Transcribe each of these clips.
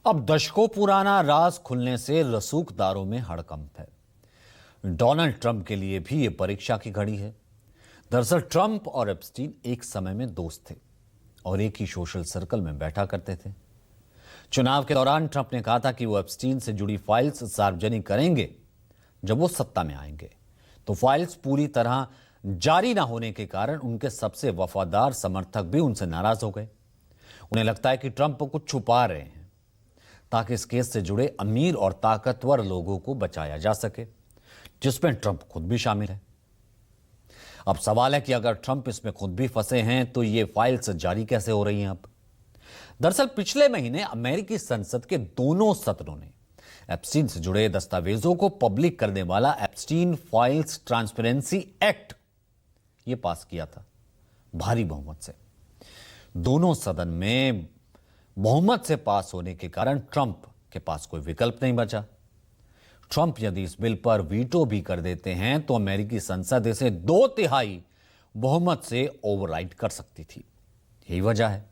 अब दशकों पुराना राज खुलने से रसूखदारों में हड़कंप है। डोनाल्ड ट्रंप के लिए भी ये परीक्षा की घड़ी है। दरअसल ट्रंप और एप्स्टीन एक समय में दोस्त थे और एक ही सोशल सर्कल में बैठा करते थे। चुनाव के दौरान ट्रंप ने कहा था कि वो एप्स्टीन से जुड़ी फाइल्स सार्वजनिक करेंगे जब वो सत्ता में आएंगे, तो फाइल्स पूरी तरह जारी ना होने के कारण उनके सबसे वफादार समर्थक भी उनसे नाराज हो गए। उन्हें लगता है कि ट्रंप कुछ छुपा रहे हैं ताकि इस केस से जुड़े अमीर और ताकतवर लोगों को बचाया जा सके, जिसमें ट्रंप खुद भी शामिल है। अब सवाल है कि अगर ट्रंप इसमें खुद भी फंसे हैं तो ये फाइल्स जारी कैसे हो रही हैं। अब दरअसल पिछले महीने अमेरिकी संसद के दोनों सदनों ने एप्स्टीन से जुड़े दस्तावेजों को पब्लिक करने वाला एप्स्टीन फाइल्स ट्रांसपेरेंसी एक्ट ये पास किया था भारी बहुमत से। दोनों सदन में बहुमत से पास होने के कारण ट्रंप के पास कोई विकल्प नहीं बचा। ट्रंप यदि इस बिल पर वीटो भी कर देते हैं तो अमेरिकी संसद इसे 2/3 बहुमत से ओवरराइड कर सकती थी। यही वजह है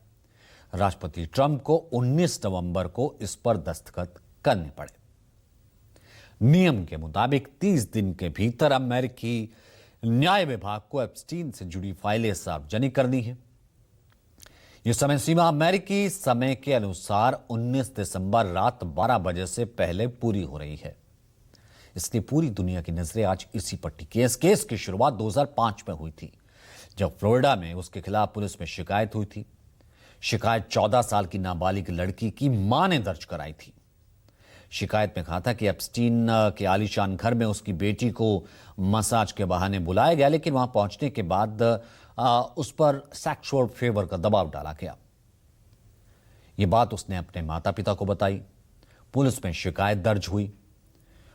राष्ट्रपति ट्रंप को 19 नवंबर को इस पर दस्तखत करने पड़े। नियम के मुताबिक 30 दिन के भीतर अमेरिकी न्याय विभाग को एप्स्टीन से जुड़ी फाइलें सार्वजनिक करनी है। यह समय सीमा अमेरिकी समय के अनुसार 19 दिसंबर रात 12 बजे से पहले पूरी हो रही है। इसलिए पूरी दुनिया की नजरें आज इसी पर टिकी। इस केस की शुरुआत 2005 में हुई थी, जब फ्लोरिडा में उसके खिलाफ पुलिस में शिकायत हुई थी। शिकायत 14 साल की नाबालिग लड़की की मां ने दर्ज कराई थी। शिकायत में कहा था कि एप्स्टीन के आलीशान घर में उसकी बेटी को मसाज के बहाने बुलाया गया, लेकिन वहां पहुंचने के बाद उस पर सेक्सुअल फेवर का दबाव डाला गया। यह बात उसने अपने माता पिता को बताई। पुलिस में शिकायत दर्ज हुई।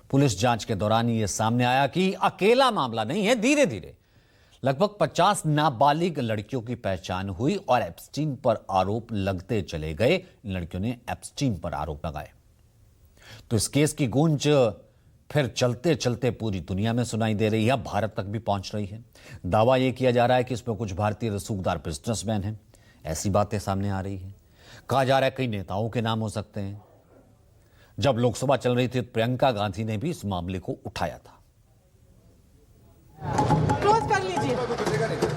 पुलिस जांच के दौरान यह सामने आया कि अकेला मामला नहीं है। धीरे धीरे लगभग 50 नाबालिग लड़कियों की पहचान हुई और एप्स्टीन पर आरोप लगते चले गए। इन लड़कियों ने एप्स्टीन पर आरोप लगाए तो इस केस की गूंज फिर चलते चलते पूरी दुनिया में सुनाई दे रही है, भारत तक भी पहुंच रही है। दावा यह किया जा रहा है कि इसमें कुछ भारतीय रसूखदार बिजनेसमैन हैं। ऐसी बातें सामने आ रही हैं। कहा जा रहा है कई नेताओं के नाम हो सकते हैं। जब लोकसभा चल रही थी तो प्रियंका गांधी ने भी इस मामले को उठाया था। क्लोज कर लीजिए,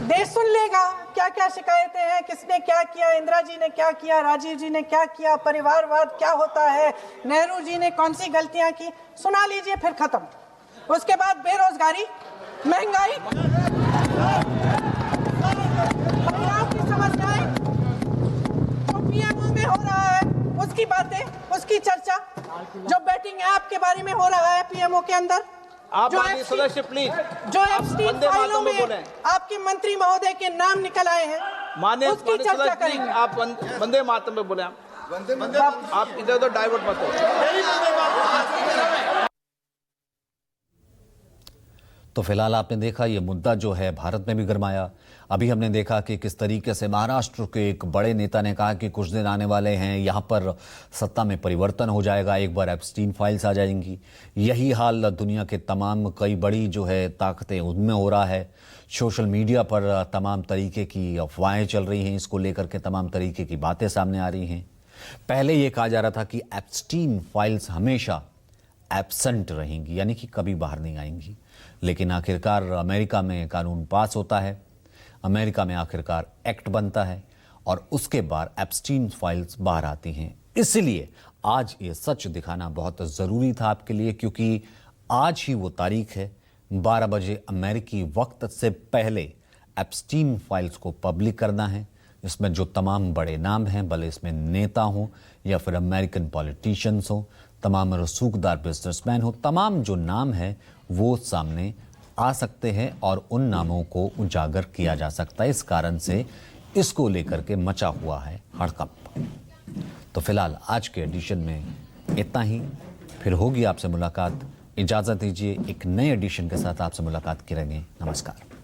देश सुन लेगा क्या क्या शिकायतें हैं, किसने क्या किया, इंदिरा जी ने क्या किया, राजीव जी ने क्या किया, परिवारवाद क्या होता है, नेहरू जी ने कौन सी गलतियां की, सुना लीजिए फिर खत्म। उसके बाद बेरोजगारी, महंगाई, महिलाओं की समस्याएं, जो पीएमओ में हो रहा है उसकी बातें, उसकी चर्चा, जो बैटिंग ऐप के बारे में हो रहा है पीएमओ के अंदर, आप सदस्य प्लीज, जो एप्स्टीन फाइलों में आपके मंत्री महोदय के नाम निकल आए हैं, माननीय उसकी चर्चा करेंगे। आप वंदे मातरम में बोले, आप इधर उधर डाइवर्ट मत हो। तो फिलहाल आपने देखा ये मुद्दा जो है भारत में भी गरमाया। अभी हमने देखा कि किस तरीके से महाराष्ट्र के एक बड़े नेता ने कहा कि कुछ दिन आने वाले हैं, यहाँ पर सत्ता में परिवर्तन हो जाएगा, एक बार एप्स्टीन फाइल्स आ जाएंगी। यही हाल दुनिया के तमाम कई बड़ी जो है ताकतें उनमें हो रहा है। सोशल मीडिया पर तमाम तरीके की अफवाहें चल रही हैं, इसको लेकर के तमाम तरीके की बातें सामने आ रही हैं। पहले ये कहा जा रहा था कि एप्स्टीन फाइल्स हमेशा एब्सेंट रहेंगी, यानी कि कभी बाहर नहीं आएंगी। लेकिन आखिरकार अमेरिका में कानून पास होता है, अमेरिका में आखिरकार एक्ट बनता है और उसके बाद एप्स्टीन फाइल्स बाहर आती हैं। इसलिए आज ये सच दिखाना बहुत ज़रूरी था आपके लिए, क्योंकि आज ही वो तारीख है 12 बजे अमेरिकी वक्त से पहले एप्स्टीन फाइल्स को पब्लिक करना है। इसमें जो तमाम बड़े नाम हैं, भले इसमें नेता हों या फिर अमेरिकन पॉलिटिशियंस हों, तमाम रसूखदार बिजनेसमैन हो, तमाम जो नाम है वो सामने आ सकते हैं और उन नामों को उजागर किया जा सकता है। इस कारण से इसको लेकर के मचा हुआ है हड़कंप। तो फिलहाल आज के एडिशन में इतना ही। फिर होगी आपसे मुलाकात। इजाज़त दीजिए, एक नए एडिशन के साथ आपसे मुलाकात करेंगे। नमस्कार।